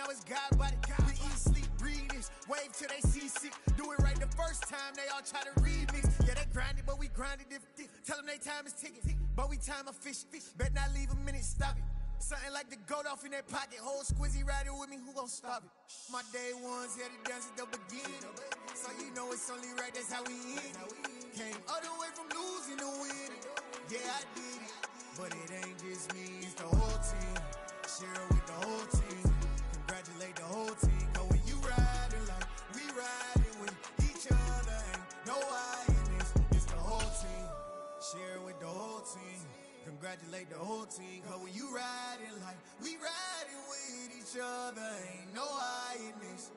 now it's God body. We eat, sleep, breathe this. Wave till they see sick. Do it right the first time, they all try to remix. Yeah, they grinded, but we grinded different. Tell them they time is ticking, but we time a fish. Bet not leave a minute, stop it. Something like the goat off in that pocket. Whole squizzy riding with me, who gon' stop it? My day ones had to dance at the beginning. So you know it's only right, that's how we end. Came all the way from losing to winning. Yeah, I did it. But it ain't just me, it's the whole team. Share it with the whole team. Congratulate the whole team. Cause when you riding like we riding with each other, ain't no I in this. It's the whole team. Share it with the whole team. Congratulate the whole team. Cause when you riding like we riding with each other, ain't no I in this.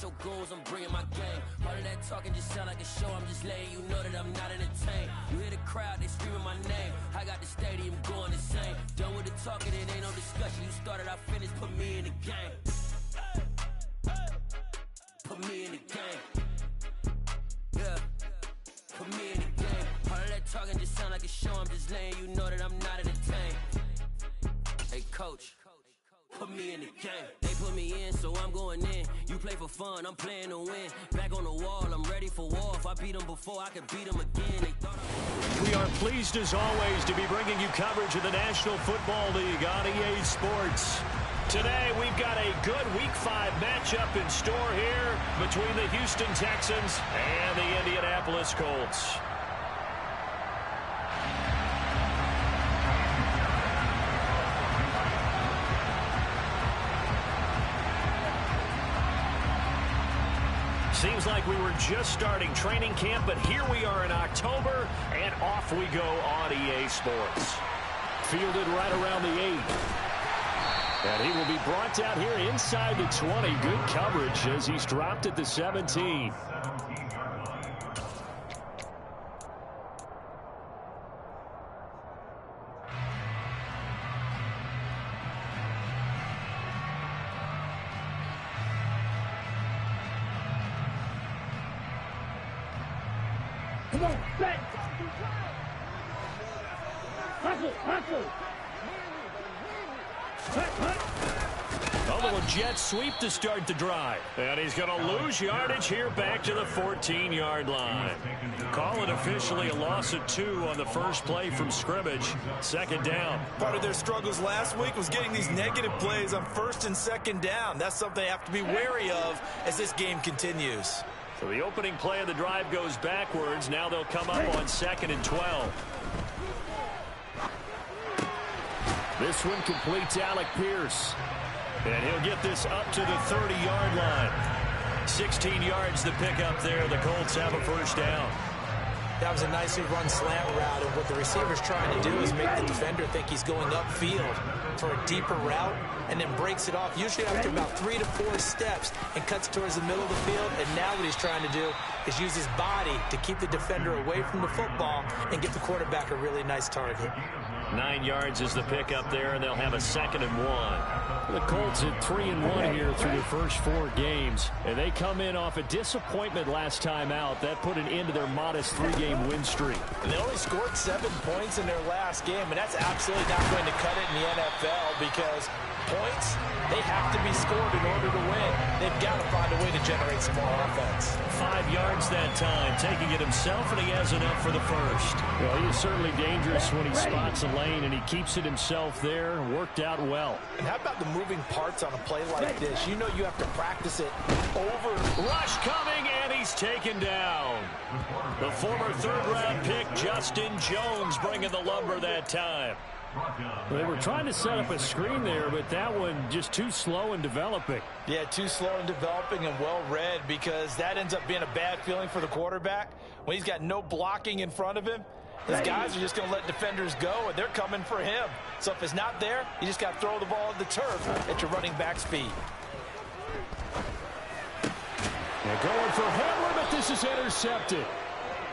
Your goals, I'm bringing my game. All of that talking just sound like a show. I'm just letting you know that I'm not entertained. You hear the crowd, they screaming my name. I got the stadium going insane. Done with the talking, it ain't no discussion. You started, I finished, put me in the game. Put me in the game. Yeah, put me in the game. All of that talking just sound like a show. I'm just letting you know that I'm not entertained. Hey, coach. Put me in the game. They put me in, so I'm going in. You play for fun, I'm playing to win. Back on the wall, I'm ready for war. If I beat them before, I could beat them again. They thought We are pleased, as always, to be bringing you coverage of the National Football League on EA Sports. Today, we've got a good Week 5 matchup in store here between the Houston Texans and the Indianapolis Colts. Seems like we were just starting training camp, but here we are in October, and off we go on EA Sports. Fielded right around the 8. And he will be brought down here inside the 20. Good coverage as he's dropped at the 17. Come on, set! Hustle! A little jet sweep to start the drive. And he's going to lose yardage here back to the 14-yard line. Call it officially a loss of 2 on the first play from scrimmage. Second down. Part of their struggles last week was getting these negative plays on first and second down. That's something they have to be wary of as this game continues. So the opening play of the drive goes backwards. Now they'll come up on 2nd and 12. This one completes Alec Pierce. And he'll get this up to the 30-yard line. 16 yards the pickup there. The Colts have a first down. That was a nicely run slant route, and what the receiver's trying to do is make the defender think he's going upfield for a deeper route, and then breaks it off, usually after about 3 to 4 steps, and cuts towards the middle of the field. And now what he's trying to do is use his body to keep the defender away from the football and get the quarterback a really nice target. 9 yards is the pickup there, and they'll have a 2nd and 1. The Colts at 3-1 here through the first 4 games, and they come in off a disappointment last time out. That put an end to their modest 3-game win streak. And they only scored 7 points in their last game, and that's absolutely not going to cut it in the NFL because points, they have to be scored in order to win. They've got to find a way to generate some more offense. 5 yards that time, taking it himself, and he has enough for the first. Well, he is certainly dangerous when he spots a lane, and he keeps it himself there. Worked out well. And how about the moving parts on a play like this? You know you have to practice it over. Rush coming, and he's taken down. The former third-round pick, Justin Jones, bringing the lumber that time. They were trying to set up a screen there, but that one just too slow in developing. Yeah, too slow in developing and well read, because that ends up being a bad feeling for the quarterback. When he's got no blocking in front of him, his guys are just going to let defenders go, and they're coming for him. So if it's not there, you just got to throw the ball at the turf at your running back speed. They're going for Hamler, but this is intercepted.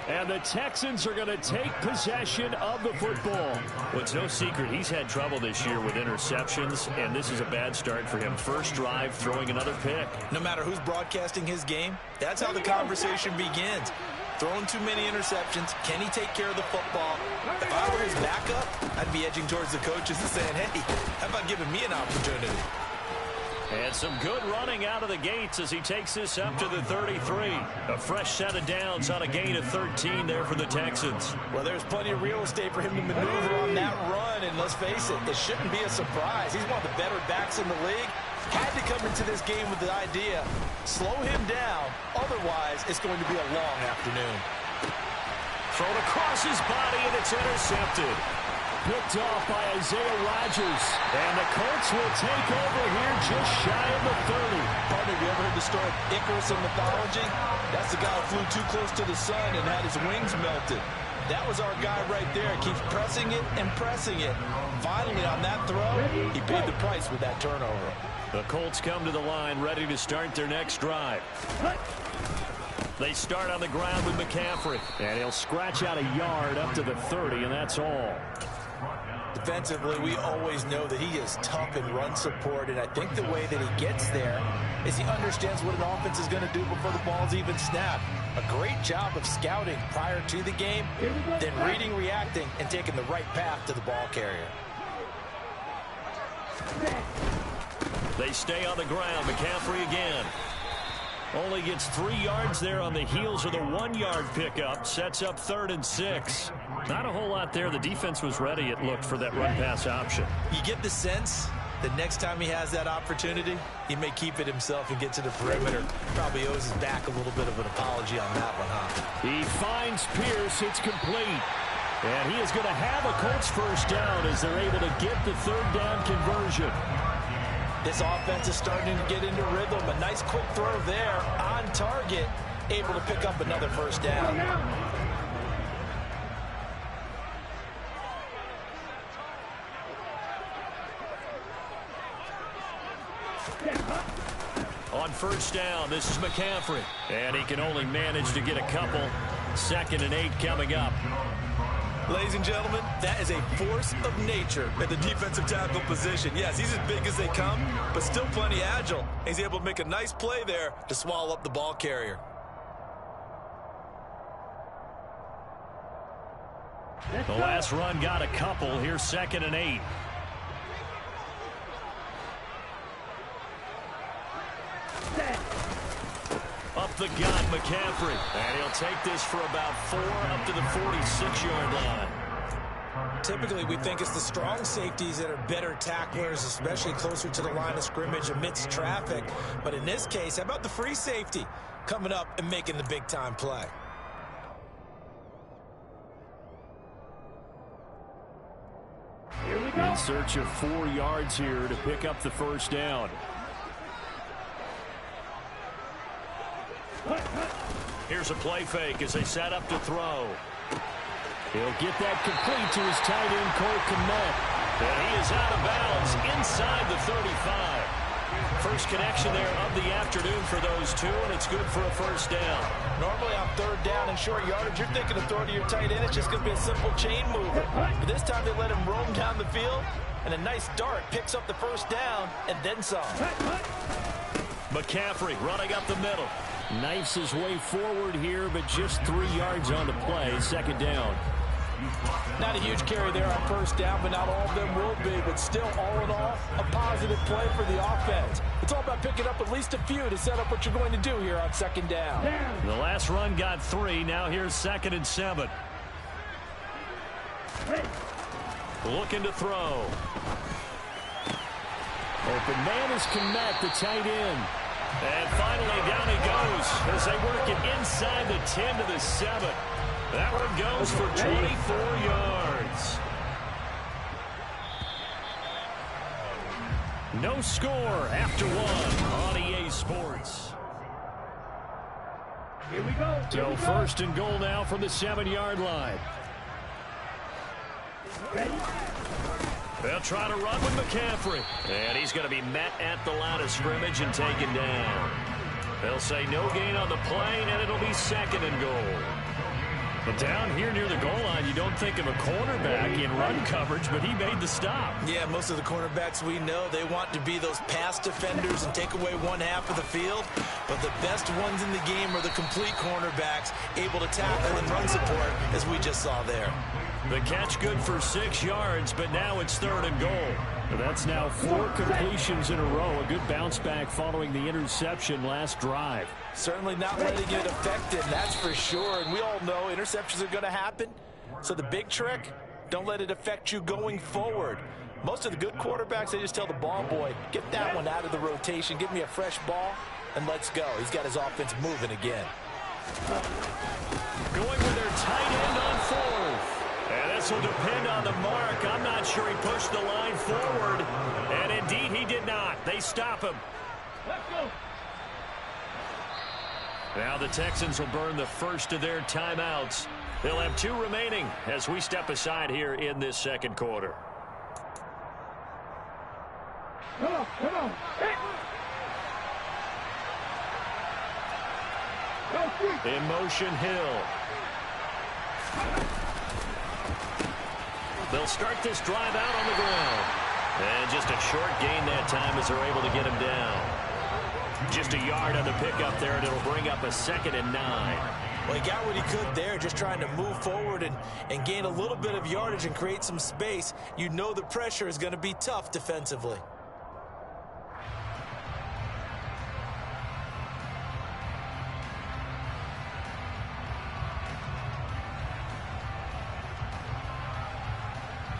And the Texans are going to take possession of the football. Well, it's no secret he's had trouble this year with interceptions, and this is a bad start for him. First drive, throwing another pick. No matter who's broadcasting his game, that's how the conversation begins. Throwing too many interceptions. Can he take care of the football? If I were his backup, I'd be edging towards the coaches and saying, hey, how about giving me an opportunity? And some good running out of the gates as he takes this up to the 33. A fresh set of downs on a gain of 13 there for the Texans. Well, there's plenty of real estate for him to maneuver on that run, and let's face it, it shouldn't be a surprise. He's one of the better backs in the league. Had to come into this game with the idea, slow him down, otherwise it's going to be a long afternoon. Thrown across his body, and it's intercepted. Picked off by Isaiah Rodgers. And the Colts will take over here just shy of the 30. Partner, have you ever heard the story of Icarus in mythology? That's the guy who flew too close to the sun and had his wings melted. That was our guy right there. Keeps pressing it and pressing it. Finally, on that throw, he paid the price with that turnover. The Colts come to the line ready to start their next drive. They start on the ground with McCaffrey. And he'll scratch out a yard up to the 30, and that's all. Defensively, we always know that he is tough in run support, and I think the way that he gets there is he understands what an offense is going to do before the ball's even snapped. A great job of scouting prior to the game, then reading, reacting, and taking the right path to the ball carrier. They stay on the ground. McCaffrey again. Only gets 3 yards there on the heels of the 1-yard pickup. Sets up 3rd and 6. Not a whole lot there. The defense was ready, it looked, for that run-pass option. You get the sense that next time he has that opportunity, he may keep it himself and get to the perimeter. Probably owes his back a little bit of an apology on that one, huh? He finds Pierce. It's complete. And he is going to have a Colts first down as they're able to get the 3rd down conversion. This offense is starting to get into rhythm. A nice quick throw there on target, able to pick up another first down. On first down, this is McCaffrey. And he can only manage to get a couple. 2nd and 8 coming up. Ladies and gentlemen, that is a force of nature at the defensive tackle position. Yes, he's as big as they come, but still plenty agile. He's able to make a nice play there to swallow up the ball carrier. The last run got a couple. Here's 2nd and 8. Up the gut, McCaffrey. And he'll take this for about 4 up to the 46-yard line. Typically, we think it's the strong safeties that are better tacklers, especially closer to the line of scrimmage amidst traffic. But in this case, how about the free safety coming up and making the big-time play? In search of 4 yards here to pick up the first down. Here's a play fake as they set up to throw. He'll get that complete to his tight end, Cole Kmet. And he is out of bounds inside the 35. First connection there of the afternoon for those two, and it's good for a first down. Normally on 3rd down and short yardage, you're thinking of throwing to your tight end. It's just going to be a simple chain mover. But this time they let him roam down the field, and a nice dart picks up the first down and then some. McCaffrey running up the middle. Knifes his way forward here, but just 3 yards on the play. 2nd down. Not a huge carry there on first down, but not all of them will be. But still, all in all, a positive play for the offense. It's all about picking up at least a few to set up what you're going to do here on 2nd down. The last run got 3. Now here's 2nd and 7. Looking to throw. Open man is Kmet, the tight end. And finally, down he goes as they work it inside the 10 to the 7. That one goes for 24 yards. No score after one on EA Sports. Here we go. So first and goal now from the 7-yard line. Ready? They'll try to run with McCaffrey. And he's going to be met at the line of scrimmage and taken down. They'll say no gain on the play, and it'll be second and goal. But down here near the goal line, you don't think of a cornerback in run coverage, but he made the stop. Yeah, most of the cornerbacks we know, they want to be those pass defenders and take away one half of the field. But the best ones in the game are the complete cornerbacks, able to tackle and run support, as we just saw there. The catch good for 6 yards, but now it's third and goal. That's now 4 completions in a row. A good bounce back following the interception last drive. Certainly not letting it affect him, that's for sure. And we all know interceptions are going to happen. So the big trick, don't let it affect you going forward. Most of the good quarterbacks, they just tell the ball boy, get that one out of the rotation, give me a fresh ball, and let's go. He's got his offense moving again. Going with their tight end on fourth. And this will depend on the mark. I'm not sure he pushed the line forward. And indeed, he did not. They stop him. Let's go. Now the Texans will burn the first of their timeouts. They'll have 2 remaining as we step aside here in this second quarter. Come on, come on. Hey. Go, free. In motion, Hill. They'll start this drive out on the ground. And just a short gain that time as they're able to get him down. Just a yard on the pickup there, and it'll bring up a 2nd and 9. Well, he got what he could there, just trying to move forward and gain a little bit of yardage and create some space. You know the pressure is going to be tough defensively.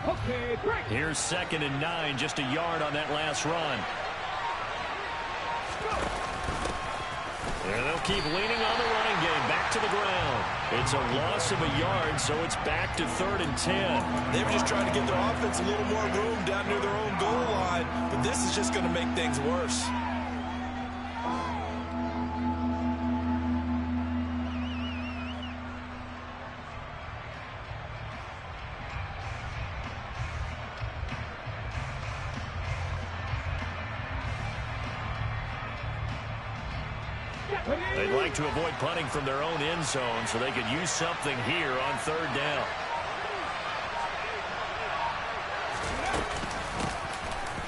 Okay, break. Here's 2nd and 9, just a yard on that last run. And they'll keep leaning on the running game, back to the ground. It's a loss of a yard, so it's back to 3rd and 10. They were just trying to give their offense a little more room down near their own goal line, but this is just going to make things worse. They'd like to avoid punting from their own end zone so they could use something here on 3rd down.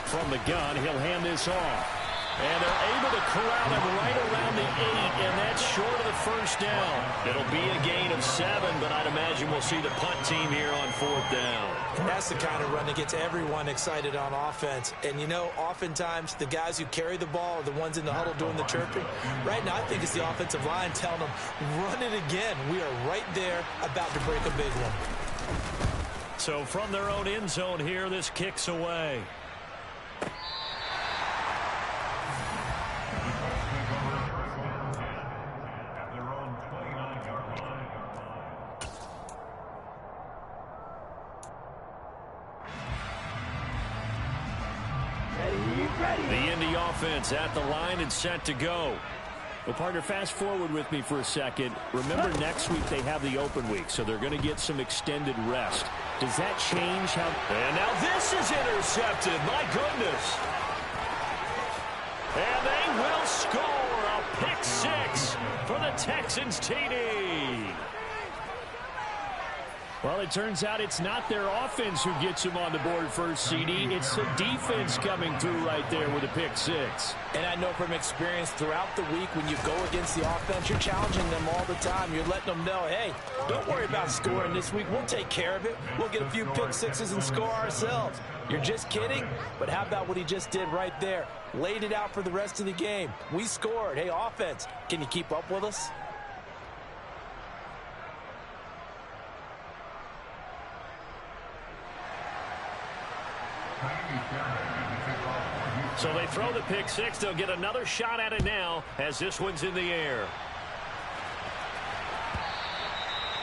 From the gun, he'll hand this off. And they're able to corral him right around the 8, and that's short of the first down. It'll be a gain of 7, but I'd imagine we'll see the punt team here on 4th down. That's the kind of run that gets everyone excited on offense. And, you know, oftentimes the guys who carry the ball are the ones in the huddle doing the chirping. Right now, I think it's the offensive line telling them, run it again. We are right there about to break a big one. So from their own end zone here, this kicks away. The Indy offense at the line and set to go. Well, partner, fast forward with me for a second. Remember, next week they have the open week, so they're going to get some extended rest. Does that change how... And now this is intercepted. My goodness. And they will score a pick 6 for the Texans TD. Well, it turns out it's not their offense who gets him on the board first, CD. It's the defense coming through right there with a pick 6. And I know from experience throughout the week when you go against the offense, you're challenging them all the time. You're letting them know, hey, don't worry about scoring this week. We'll take care of it. We'll get a few pick 6s and score ourselves. You're just kidding? But how about what he just did right there? Laid it out for the rest of the game. We scored. Hey, offense, can you keep up with us? So they throw the pick 6. They'll get another shot at it now as this one's in the air.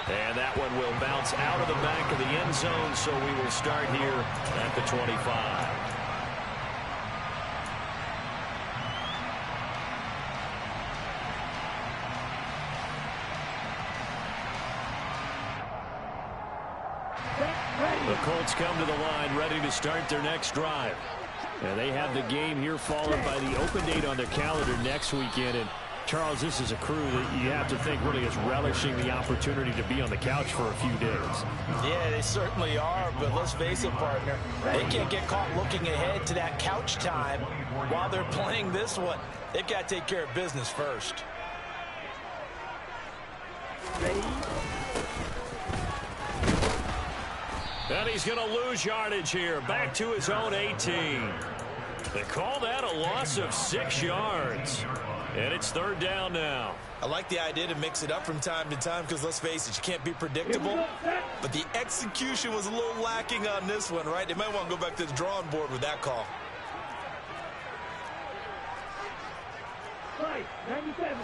And that one will bounce out of the back of the end zone, so we will start here at the 25. The Colts come to the line ready to start their next drive. And they have the game here followed by the open date on their calendar next weekend. And Charles, this is a crew that you have to think really is relishing the opportunity to be on the couch for a few days. Yeah, they certainly are, but let's face it, partner. They can't get caught looking ahead to that couch time while they're playing this one. They've got to take care of business first. And he's going to lose yardage here. Back to his own 18. They call that a loss of 6 yards. And it's third down now. I like the idea to mix it up from time to time because, let's face it, you can't be predictable. But the execution was a little lacking on this one, right? They might want to go back to the drawing board with that call. Right, 97.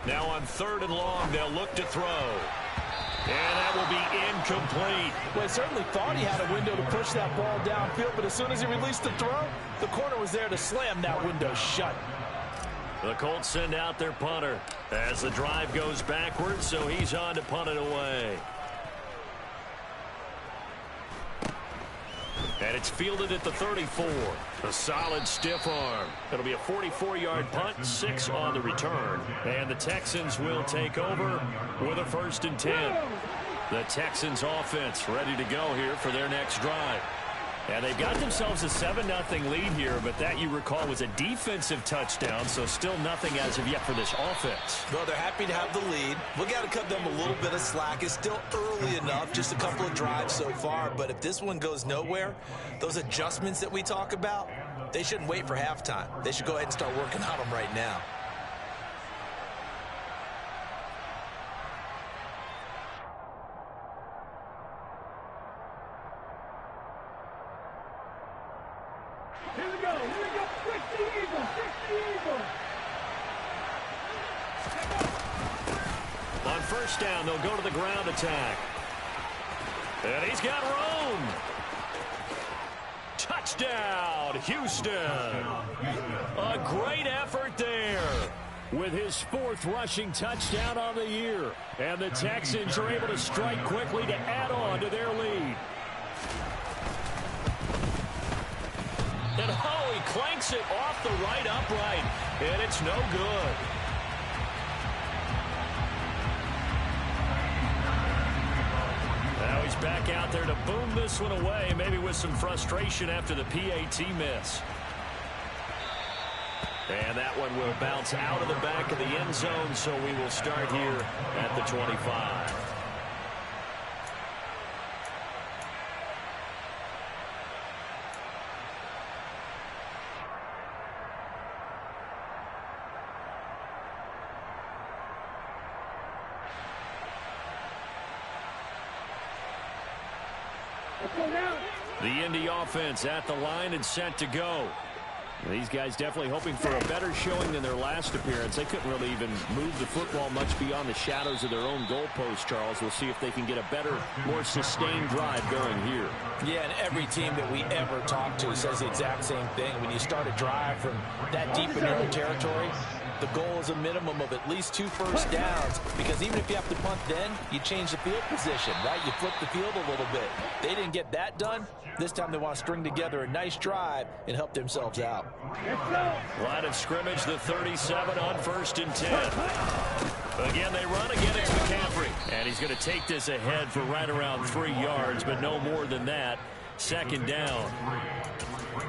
Now on third and long, they'll look to throw. And that will be incomplete. Well, he certainly thought he had a window to push that ball downfield, but as soon as he released the throw, the corner was there to slam that window shut. The Colts send out their punter as the drive goes backwards, so he's on to punt it away. And it's fielded at the 34. A solid stiff arm. It'll be a 44-yard punt, 6 on the return. And the Texans will take over with a 1st and 10. The Texans offense ready to go here for their next drive. And they've got themselves a 7-0 lead here, but that, you recall, was a defensive touchdown, so still nothing as of yet for this offense. Well, they're happy to have the lead. We got to cut them a little bit of slack. It's still early enough, just a couple of drives so far, but if this one goes nowhere, those adjustments that we talk about, they shouldn't wait for halftime. They should go ahead and start working on them right now. Here we go, 60 Eagles, 60 Eagles. On first down, they'll go to the ground attack. And he's got room. Touchdown, Houston. A great effort there with his 4th rushing touchdown on the year. And the Texans are able to strike quickly to add on to their lead. And oh, he clanks it off the right upright, and it's no good. Now he's back out there to boom this one away, maybe with some frustration after the PAT miss. And that one will bounce out of the back of the end zone, so we will start here at the 25. The Indy offense at the line and set to go. These guys definitely hoping for a better showing than their last appearance. They couldn't really even move the football much beyond the shadows of their own goalpost, Charles. We'll see if they can get a better, more sustained drive going here. Yeah, and every team that we ever talk to says the exact same thing. When you start a drive from that deep in your own territory, the goal is a minimum of at least 2 first downs, because even if you have to punt then, you change the field position, right? You flip the field a little bit. They didn't get that done. This time they want to string together a nice drive and help themselves out. Line of scrimmage, the 37 on 1st and 10. Again, they run. Again, it's McCaffrey. And he's going to take this ahead for right around 3 yards, but no more than that. 2nd down.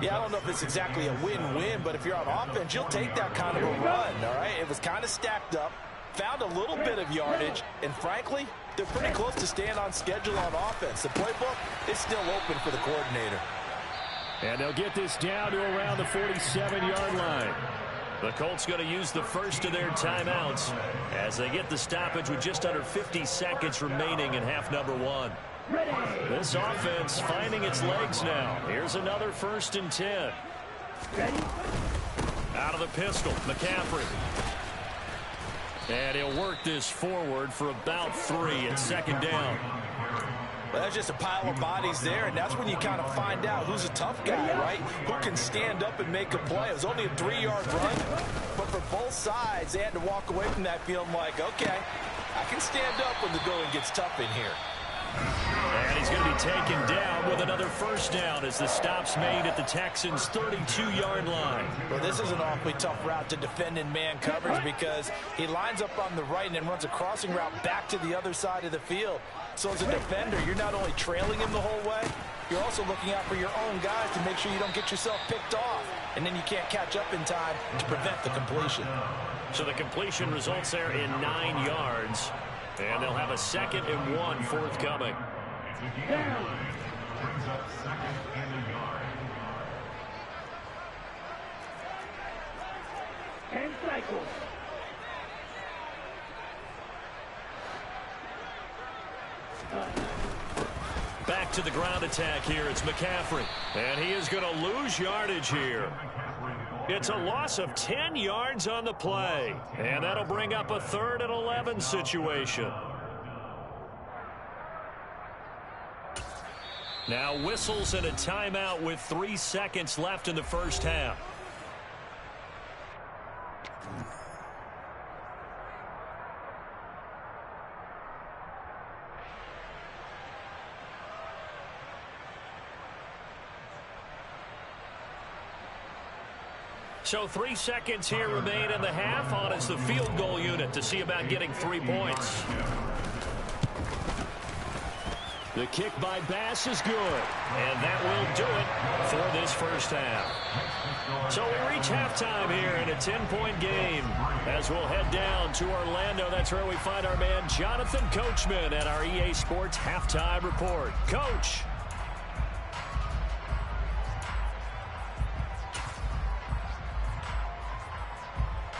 Yeah, I don't know if it's exactly a win-win, but if you're on offense, you'll take that kind of a run, all right? It was kind of stacked up, found a little bit of yardage, and frankly, they're pretty close to staying on schedule on offense. The playbook is still open for the coordinator. And they'll get this down to around the 47-yard line. The Colts going to use the first of their timeouts as they get the stoppage with just under 50 seconds remaining in half number 1. This offense finding its legs now. Here's another 1st and 10. Out of the pistol, McCaffrey. And he'll work this forward for about 3 at 2nd down. Well, that's just a pile of bodies there, and that's when you kind of find out who's a tough guy, right? Who can stand up and make a play. It was only a 3-yard run, but for both sides, they had to walk away from that feeling like, okay, I can stand up when the going gets tough in here. And he's going to be taken down with another first down as the stop's made at the Texans' 32-yard line. Well, this is an awfully tough route to defend in man coverage because he lines up on the right and then runs a crossing route back to the other side of the field. So as a defender, you're not only trailing him the whole way, you're also looking out for your own guys to make sure you don't get yourself picked off. And then you can't catch up in time to prevent the completion. So the completion results there in 9 yards. And they'll have a 2nd and 1 forthcoming. Brings up 2nd and a yard. 10 cycles. Back to the ground attack here. It's McCaffrey. And he is going to lose yardage here. It's a loss of 10 yards on the play. And that'll bring up a 3rd and 11 situation. Now whistles and a timeout with 3 seconds left in the first half. So 3 seconds here remain in the half. On is the field goal unit to see about getting 3 points. The kick by Bass is good. And that will do it for this first half. So we reach halftime here in a 10-point game. As we'll head down to Orlando, that's where we find our man Jonathan Coachman at our EA Sports Halftime Report. Coach.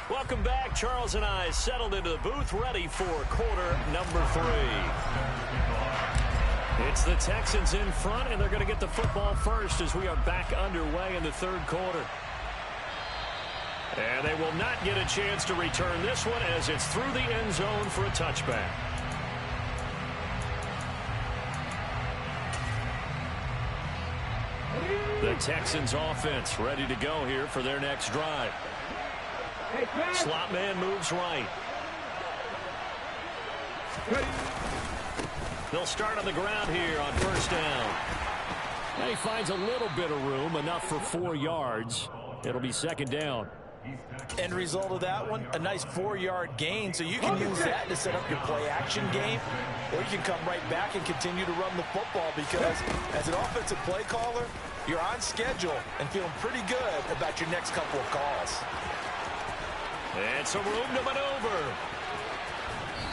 Welcome back. Charles and I settled into the booth, ready for quarter number 3. It's the Texans in front, and they're going to get the football first as we are back underway in the 3rd quarter. And they will not get a chance to return this one as it's through the end zone for a touchback. The Texans offense ready to go here for their next drive. Slot man moves right. They'll start on the ground here on first down. And he finds a little bit of room, enough for 4 yards. It'll be 2nd down. End result of that one, a nice 4-yard gain, so you can use that to set up your play-action game, or you can come right back and continue to run the football because as an offensive play caller, you're on schedule and feeling pretty good about your next couple of calls. And some room to maneuver.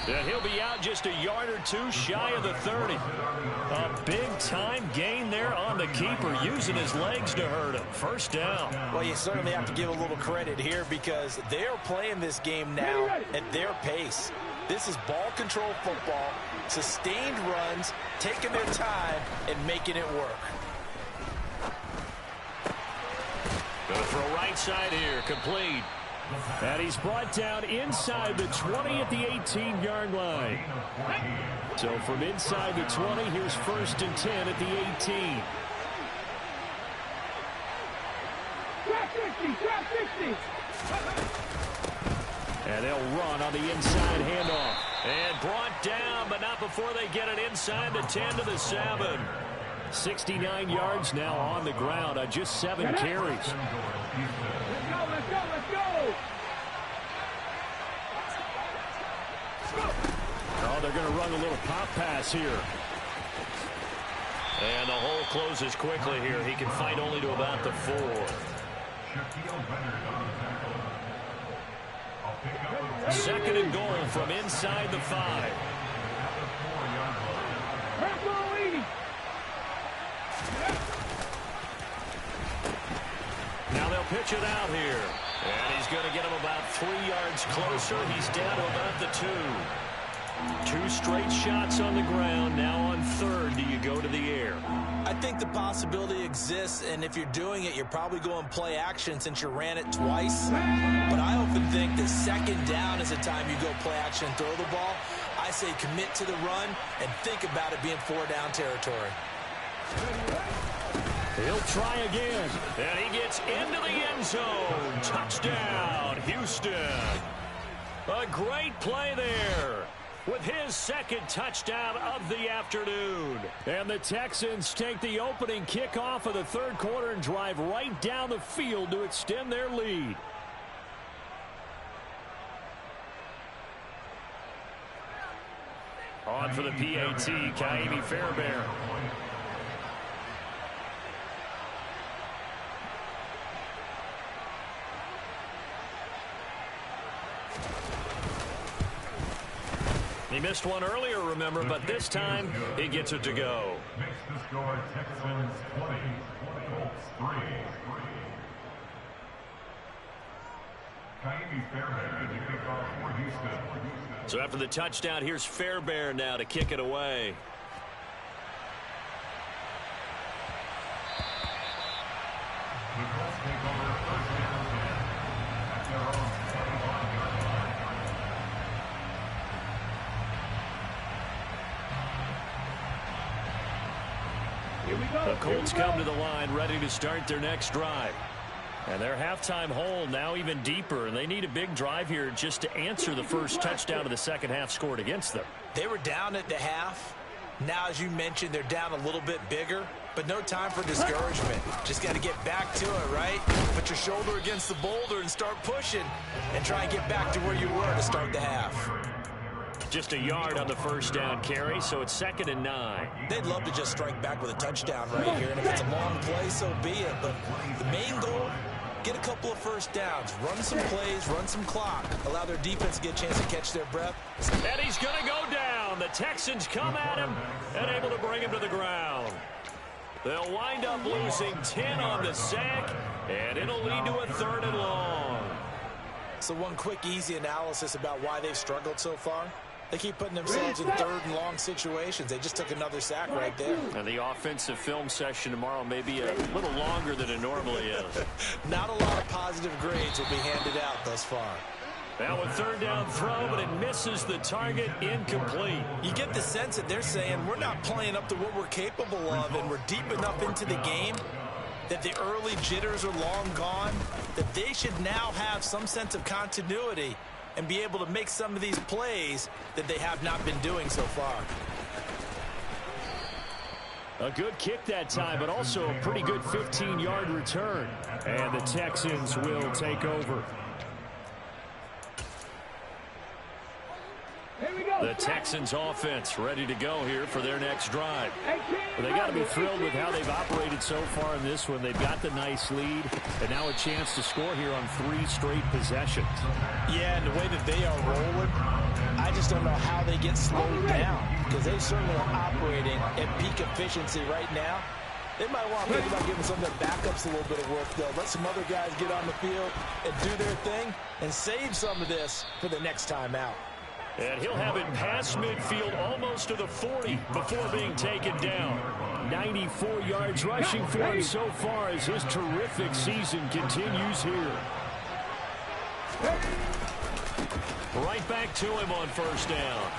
And he'll be out just a yard or 2 shy of the 30. A big-time gain there on the keeper, using his legs to hurt him. First down. Well, you certainly have to give a little credit here because they're playing this game now at their pace. This is ball control football, sustained runs, taking their time, and making it work. Going to throw right side here, complete. And he's brought down inside the 20 at the 18-yard line. So from inside the 20, here's 1st and 10 at the 18. Trap 60, trap 60. And they'll run on the inside handoff. And brought down, but not before they get it inside the 10 to the 7. 69 yards now on the ground on just 7 carries. Let's go, let's go, let's go. Oh, they're going to run a little pop pass here. And the hole closes quickly here. He can find only to about the 4. Second and goal from inside the 5. Now they'll pitch it out here. And he's going to get him about 3 yards closer. He's down to about the 2. 2 straight shots on the ground. Now on 3rd, do you go to the air? I think the possibility exists, and if you're doing it, you're probably going play action since you ran it twice. But I often think that 2nd down is the time you go play action and throw the ball. I I say commit to the run and think about it being 4-down territory. He'll try again, and he gets into the end zone. Touchdown, Houston. A great play there with his second touchdown of the afternoon. And the Texans take the opening kickoff of the third quarter and drive right down the field to extend their lead. On for the PAT, Ka'imi Fairbairn. He missed one earlier, remember, but this time he gets it to go. Makes the score Texans 20, Colts 3. Ka'imi Fairbairn to kick off for Houston. So after the touchdown, here's Fairbairn now to kick it away. The Colts take over first down at their own 25-yard line. Here we go. The Colts come to the line ready to start their next drive. And their halftime hole now even deeper, and they need a big drive here just to answer the first touchdown of the second half scored against them. They were down at the half. Now, as you mentioned, they're down a little bit bigger, but no time for discouragement. Just got to get back to it, right? Put your shoulder against the boulder and start pushing and try and get back to where you were to start the half. Just a yard on the first down carry, so it's 2nd and 9. They'd love to just strike back with a touchdown right here, and if it's a long play, so be it. But the main goal, get a couple of first downs, run some plays, run some clock, allow their defense to get a chance to catch their breath. And he's going to go down. The Texans come at him and able to bring him to the ground. They'll wind up losing 10 on the sack, and it'll lead to a 3rd and long. So one quick, easy analysis about why they've struggled so far. They keep putting themselves in 3rd and long situations. They just took another sack right there. And the offensive film session tomorrow may be a little longer than it normally is. Not a lot of positive grades will be handed out thus far. Now a 3rd down throw, but it misses the target, incomplete. You get the sense that they're saying we're not playing up to what we're capable of, and we're deep enough into the game that the early jitters are long gone, that they should now have some sense of continuity and be able to make some of these plays that they have not been doing so far. A good kick that time, but also a pretty good 15-yard return. And the Texans will take over. Here we go. The Texans offense ready to go here for their next drive. Well, they got to be thrilled with how they've operated so far in this one. They've got the nice lead, and now a chance to score here on 3 straight possessions. Yeah, and the way that they are rolling, I just don't know how they get slowed down, because they certainly are operating at peak efficiency right now. They might want to think about giving some of their backups a little bit of work, though. Let some other guys get on the field and do their thing and save some of this for the next time out. And he'll have it past midfield almost to the 40 before being taken down. 94 yards rushing for him so far as his terrific season continues here. Right back to him on 1st down.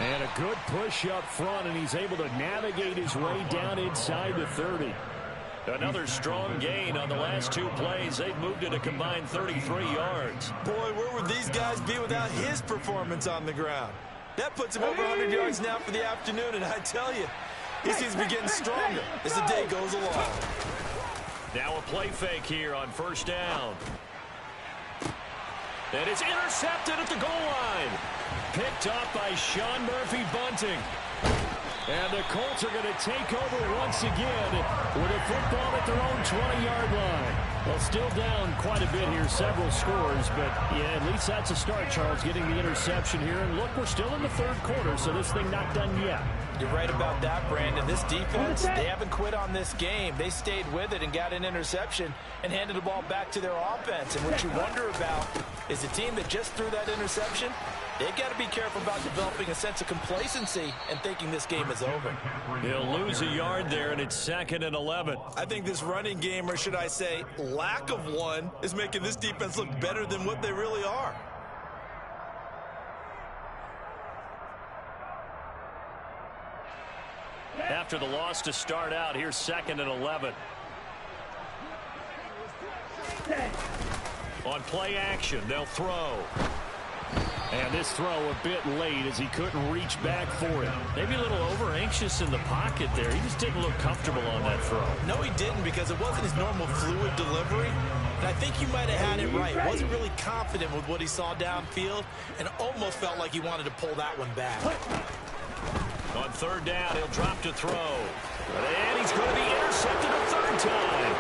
And a good push up front, and he's able to navigate his way down inside the 30. Another strong gain on the last 2 plays. They've moved it a combined 33 yards. Boy, where would these guys be without his performance on the ground? That puts him over 100 yards now for the afternoon, and I tell you, he seems to be getting stronger as the day goes along. Now a play fake here on 1st down. And it's intercepted at the goal line. Picked up by Sean Murphy-Bunting. And the Colts are going to take over once again with a football at their own 20-yard line. Well, still down quite a bit here, several scores, but yeah, at least that's a start, Charles, getting the interception here. And look, we're still in the 3rd quarter, so this thing not done yet. You're right about that, Brandon. This defense, they haven't quit on this game. They stayed with it and got an interception and handed the ball back to their offense. And what you wonder about is the team that just threw that interception, they've got to be careful about developing a sense of complacency and thinking this game is over. He'll lose a yard there, and it's 2nd and 11. I think this running game, or should I say lack of one, is making this defense look better than what they really are. After the loss to start out, here's 2nd and 11. On play action, they'll throw. And this throw a bit late as he couldn't reach back for it. Maybe a little over-anxious in the pocket there. He just didn't look comfortable on that throw. No, he didn't, because it wasn't his normal fluid delivery. And I think you might have had it right. Wasn't really confident with what he saw downfield and almost felt like he wanted to pull that one back. On 3rd down, he'll drop to throw. And he's going to be intercepted a 3rd time.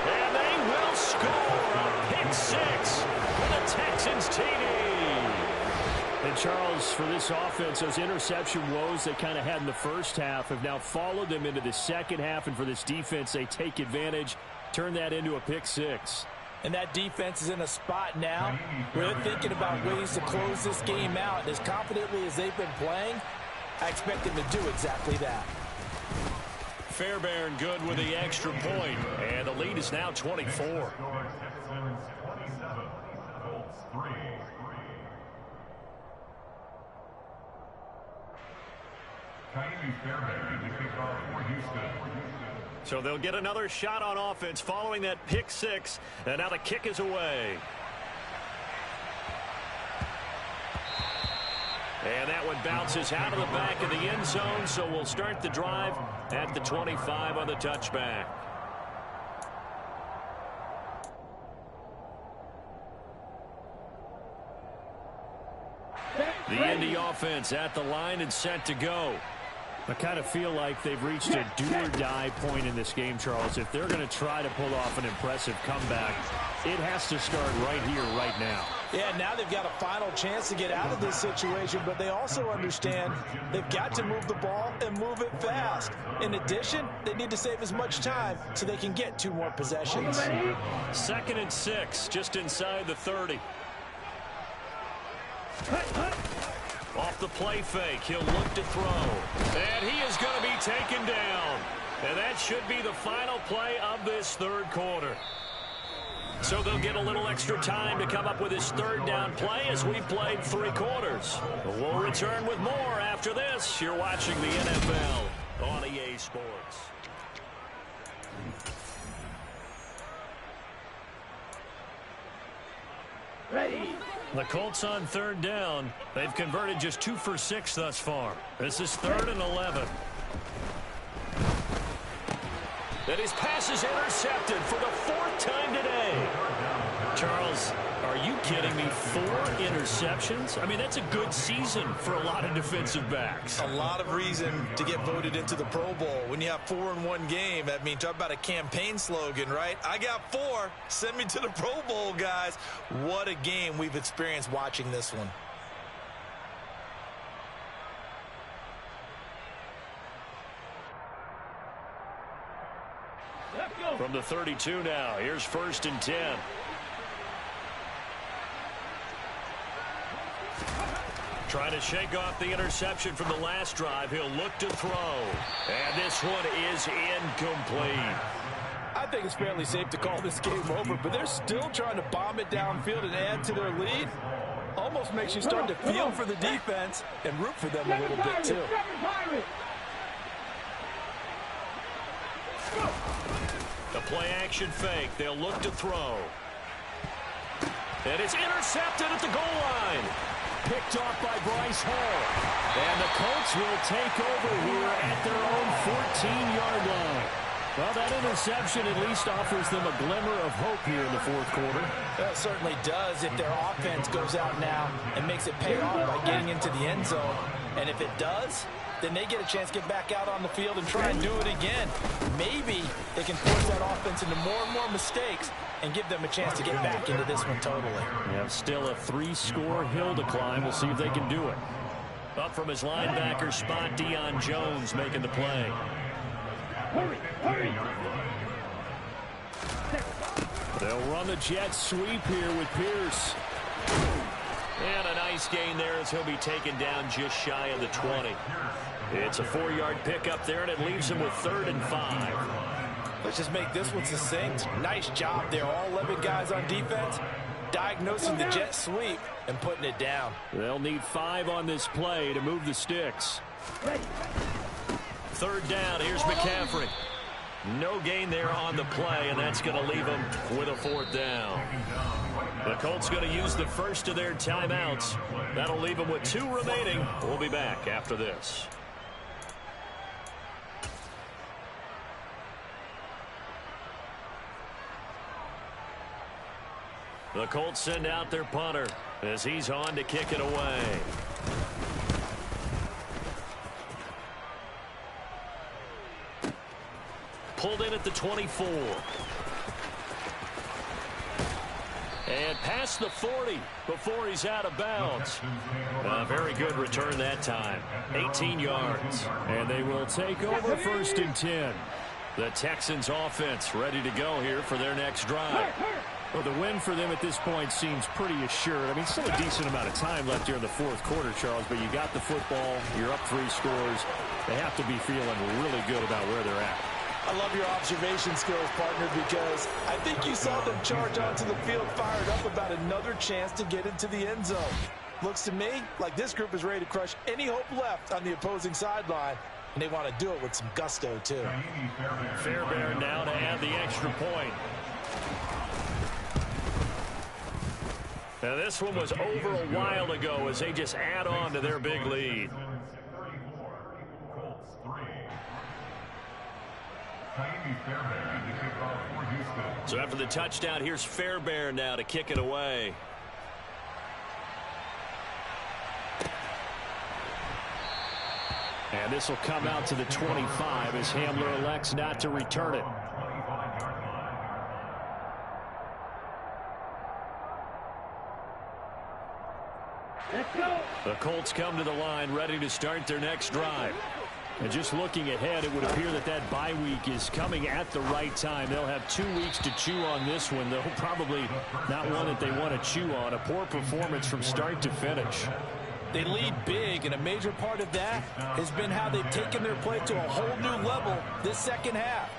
And they will score a pick 6 for the Texans TD. And Charles, for this offense, those interception woes they kind of had in the first half have now followed them into the second half. And for this defense, they take advantage, turn that into a pick 6. And that defense is in a spot now where they're thinking about ways to close this game out. And as confidently as they've been playing, I expect them to do exactly that. Fairbairn good with the extra point. And the lead is now 24. So they'll get another shot on offense following that pick 6. And now the kick is away. And that one bounces out of the back of the end zone. So we'll start the drive at the 25 on the touchback. The Indy offense at the line and set to go. I kind of feel like they've reached a do-or-die point in this game, Charles. If they're going to try to pull off an impressive comeback, it has to start right here, right now. Yeah, now they've got a final chance to get out of this situation, but they also understand they've got to move the ball and move it fast. In addition, they need to save as much time so they can get 2 more possessions. 2nd and 6, just inside the 30. Off the play fake, he'll look to throw. And he is going to be taken down. And that should be the final play of this 3rd quarter. So they'll get a little extra time to come up with his 3rd down play as we've played 3 quarters. We'll return with more after this. You're watching the NFL on EA Sports. Ready. The Colts on 3rd down. They've converted just 2 for 6 thus far. This is 3rd and 11. And his pass is intercepted for the 4th time today. Charles, are you kidding me? 4 interceptions? I mean, that's a good season for a lot of defensive backs. A lot of reason to get voted into the Pro Bowl. When you have 4 in one game, I mean, talk about a campaign slogan, right? I got 4. Send me to the Pro Bowl, guys. What a game we've experienced watching this one. From the 32 now, here's 1st and 10. Trying to shake off the interception from the last drive. He'll look to throw. And this one is incomplete. I think it's fairly safe to call this game over, but they're still trying to bomb it downfield and add to their lead. Almost makes you start to feel for the defense and root for them a little bit, too. The play action fake. They'll look to throw. And it's intercepted at the goal line. Picked off by Bryce Hall. And the Colts will take over here at their own 14-yard line. Well, that interception at least offers them a glimmer of hope here in the 4th quarter. That certainly does if their offense goes out now and makes it pay off by getting into the end zone. And if it does, then they get a chance to get back out on the field and try and do it again. Maybe they can force that offense into more and more mistakes and give them a chance to get back into this one totally. Yeah, still a 3-score hill to climb. We'll see if they can do it. Up from his linebacker spot, Deion Jones making the play. Hurry, hurry. They'll run the jet sweep here with Pierce. And a nice gain there as he'll be taken down just shy of the 20. It's a 4-yard pickup there, and it leaves him with 3rd and 5. Let's just make this one succinct. Nice job there. All 11 guys on defense diagnosing the jet sweep and putting it down. They'll need 5 on this play to move the sticks. Third down, here's McCaffrey. No gain there on the play, and that's going to leave them with a 4th down. The Colts going to use the first of their timeouts. That'll leave them with 2 remaining. We'll be back after this. The Colts send out their punter as he's on to kick it away. Pulled in at the 24. And past the 40 before he's out of bounds. A very good return that time. 18 yards. And they will take over 1st and 10. The Texans offense ready to go here for their next drive. Well, the win for them at this point seems pretty assured. I mean, still a decent amount of time left here in the 4th quarter, Charles, but you got the football, you're up 3 scores. They have to be feeling really good about where they're at. I love your observation skills, partner, because I think you saw them charge onto the field fired up about another chance to get into the end zone. Looks to me like this group is ready to crush any hope left on the opposing sideline, and they want to do it with some gusto, too. Fairbairn now to add the extra point. Now, this one was over a while ago as they just add on to their big lead. So after the touchdown, here's Fairbairn now to kick it away. And this will come out to the 25 as Hamler elects not to return it. The Colts come to the line ready to start their next drive. And just looking ahead, it would appear that that bye week is coming at the right time. They'll have 2 weeks to chew on this one, though probably not one that they want to chew on. A poor performance from start to finish. They lead big, and a major part of that has been how they've taken their play to a whole new level this second half.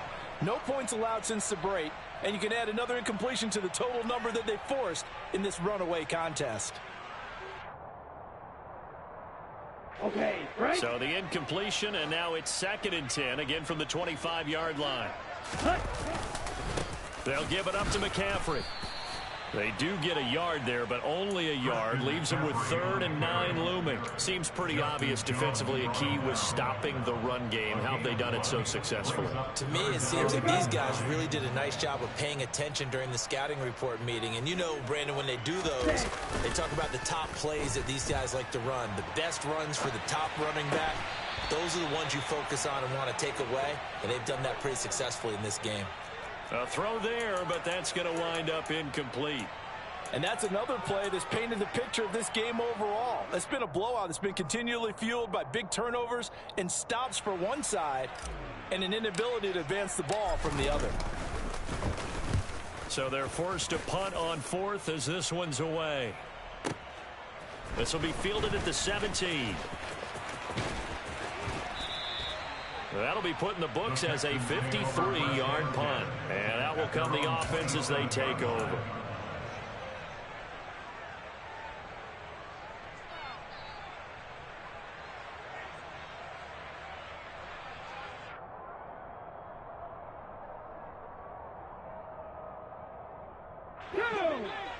No points allowed since the break, and you can add another incompletion to the total number that they forced in this runaway contest. Okay, right. So the incompletion, and now it's 2nd and 10, again from the 25-yard line. They'll give it up to McCaffrey. They do get a yard there, but only a yard. Leaves them with 3rd and 9 looming. Seems pretty obvious defensively a key was stopping the run game. How have they done it so successfully? To me, it seems like these guys really did a nice job of paying attention during the scouting report meeting. And you know, Brandon, when they do those, they talk about the top plays that these guys like to run. The best runs for the top running back. Those are the ones you focus on and want to take away. And they've done that pretty successfully in this game. A throw there, but that's going to wind up incomplete. And that's another play that's painted the picture of this game overall. It's been a blowout. It's been continually fueled by big turnovers and stops for one side and an inability to advance the ball from the other. So they're forced to punt on 4th as this one's away. This will be fielded at the 17. That'll be put in the books as a 53-yard punt. And that will come the offense as they take over.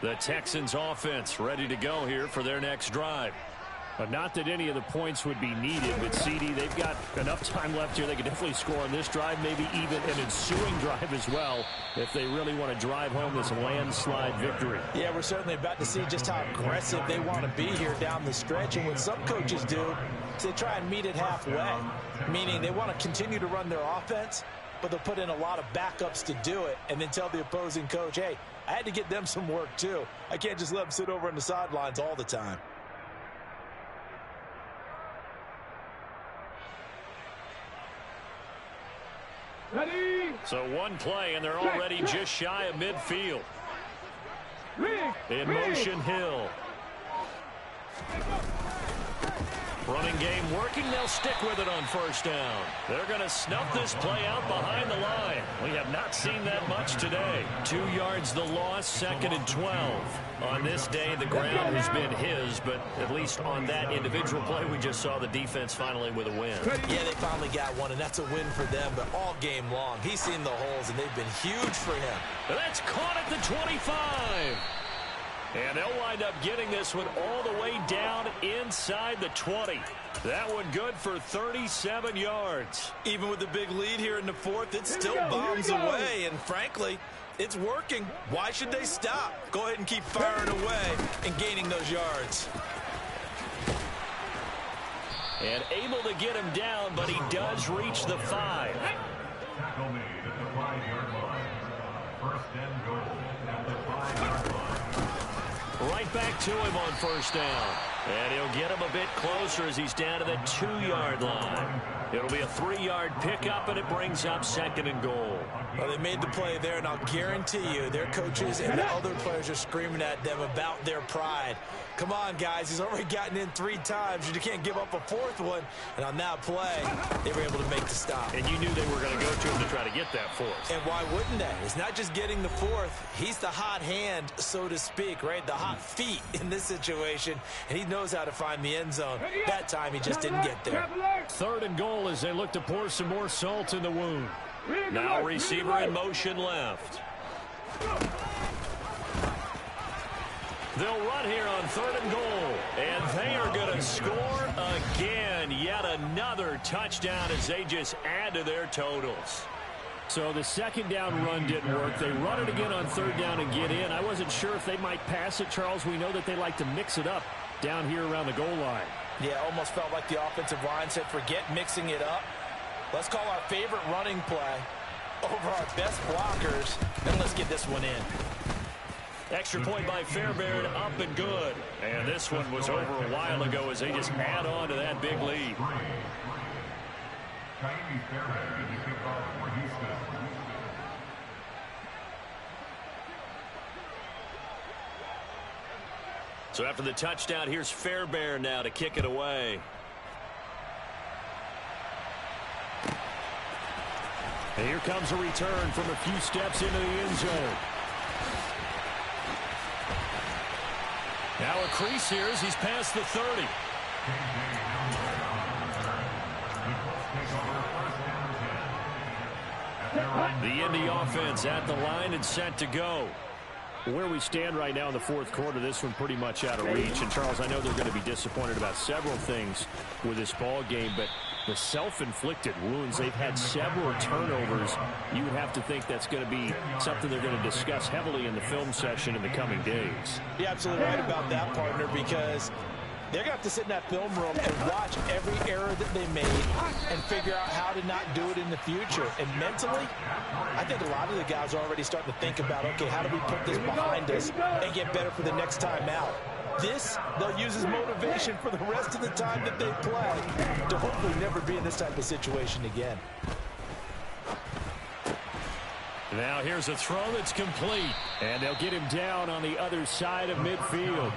The Texans offense ready to go here for their next drive. But not that any of the points would be needed, but CD, they've got enough time left here. They can definitely score on this drive, maybe even an ensuing drive as well, if they really want to drive home this landslide victory. Yeah, we're certainly about to see just how aggressive they want to be here down the stretch. And what some coaches do is they try and meet it halfway, meaning they want to continue to run their offense, but they'll put in a lot of backups to do it and then tell the opposing coach, hey, I had to get them some work too. I can't just let them sit over on the sidelines all the time. Ready. So one play, and they're already just shy of midfield. In motion, Hill. Running game working. They'll stick with it on first down. They're going to snuff this play out behind the line. We have not seen that much today. 2 yards the loss, 2nd and 12. On this day, the ground has been his, but at least on that individual play, we just saw the defense finally with a win. Yeah, they finally got one, and that's a win for them, but all game long, he's seen the holes, and they've been huge for him. That's caught at the 25. And they'll wind up getting this one all the way down inside the 20. That one good for 37 yards. Even with the big lead here in the 4th, it still bombs away, and frankly, it's working. Why should they stop? Go ahead and keep firing away and gaining those yards. And able to get him down, but he does reach the 5. Tackle made at the 5-yard line. First and goal at the 5-yard line. Right back to him on first down. And he'll get him a bit closer as he's down to the 2-yard line. It'll be a 3-yard pickup, and it brings up 2nd and goal. Well, they made the play there, and I'll guarantee you their coaches and the other players are screaming at them about their pride. Come on, guys. He's already gotten in 3 times. You can't give up a 4th one. And on that play, they were able to make the stop. And you knew they were going to go to him to try to get that 4th. And why wouldn't they? It's not just getting the 4th. He's the hot hand, so to speak, right? The hot feet in this situation. And he knows how to find the end zone. That time, he just didn't get there. 3rd and goal as they look to pour some more salt in the wound. Now receiver in motion left. They'll run here on 3rd and goal. And they are going to score again. Yet another touchdown as they just add to their totals. So the 2nd down run didn't work. They run it again on 3rd down and get in. I wasn't sure if they might pass it, Charles. We know that they like to mix it up down here around the goal line. Yeah, almost felt like the offensive line said, forget mixing it up. Let's call our favorite running play over our best blockers, and let's get this one in. Extra point by Fairbairn, up and good. And this one was over a while ago as they just add on to that big lead. Tiny Fairbairn, the kickoff for Houston. So after the touchdown, here's Fairbairn now to kick it away. And here comes a return from a few steps into the end zone. Now a crease here as he's past the 30. The Indy offense at the line and set to go. Where we stand right now in the 4th quarter, this one pretty much out of reach. And, Charles, I know they're going to be disappointed about several things with this ball game, but the self-inflicted wounds, they've had several turnovers. You would have to think that's going to be something they're going to discuss heavily in the film session in the coming days. You're absolutely right about that, partner, because they're going to have to sit in that film room and watch every error that they made and figure out how to not do it in the future. And mentally, I think a lot of the guys are already starting to think about, okay, how do we put this behind us and get better for the next time out? This, they'll use as motivation for the rest of the time that they play to hopefully never be in this type of situation again. Now here's a throw that's complete, and they'll get him down on the other side of midfield.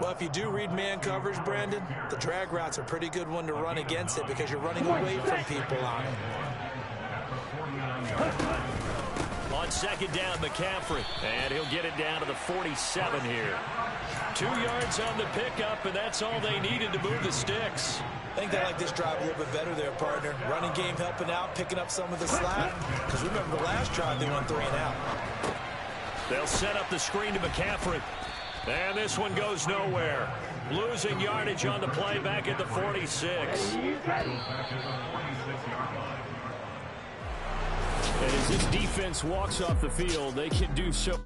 Well, if you do read man coverage, Brandon, the drag route's a pretty good one to run against it because you're running away from people on it. On 2nd down, McCaffrey, and he'll get it down to the 47 here. 2 yards on the pickup, and that's all they needed to move the sticks. I think they like this drive a little bit better there, partner. Running game helping out, picking up some of the slack. Because remember the last drive, they went 3 and out. They'll set up the screen to McCaffrey. And this one goes nowhere. Losing yardage on the play back at the 46. And as this defense walks off the field, they can do so.